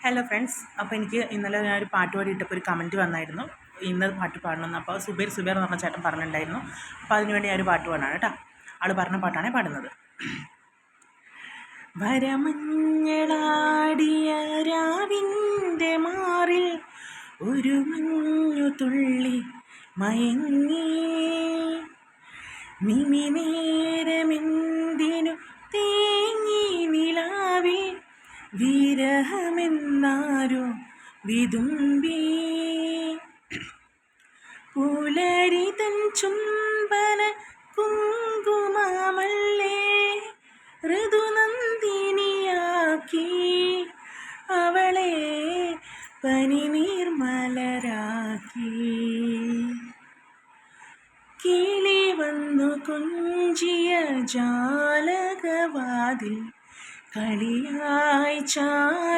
Hello friends, അപ്പോൾ എനിക്ക് ഇന്നലെ ഞാനൊരു പാട്ട് പാടിയിട്ടപ്പോൾ ഒരു കമൻറ്റ് വന്നായിരുന്നു, ഇന്നത് പാട്ട് പാടണമെന്ന്. അപ്പോൾ സുബൈർ എന്ന് പറഞ്ഞ ചേട്ടൻ പറഞ്ഞിട്ടുണ്ടായിരുന്നു. അപ്പോൾ അതിനുവേണ്ടി ഞാനൊരു പാട്ട് പാടാണ് കേട്ടോ. ആൾ പറഞ്ഞ പാട്ടാണ് പാടുന്നത്. വരമഞ്ഞളാടിയ രാവിൻ്റെ മാറിൽ ഒരു മഞ്ഞു തുള്ളി മയങ്ങി, നിമിനേരമെന്തിനു തേങ്ങി നിലാവിൽ വിരഹമെന്നാരോ വിതുമ്പി, പുലരിതൻ ചുംബന കുങ്കുമമല്ലേ ഋതുനന്ദിനിയാക്കി അവളെ പനിനീർമലരാക്കി. കിളി വന്നു കൊഞ്ചിയ ജാലകവാതിൽ കളിയായി ചാരി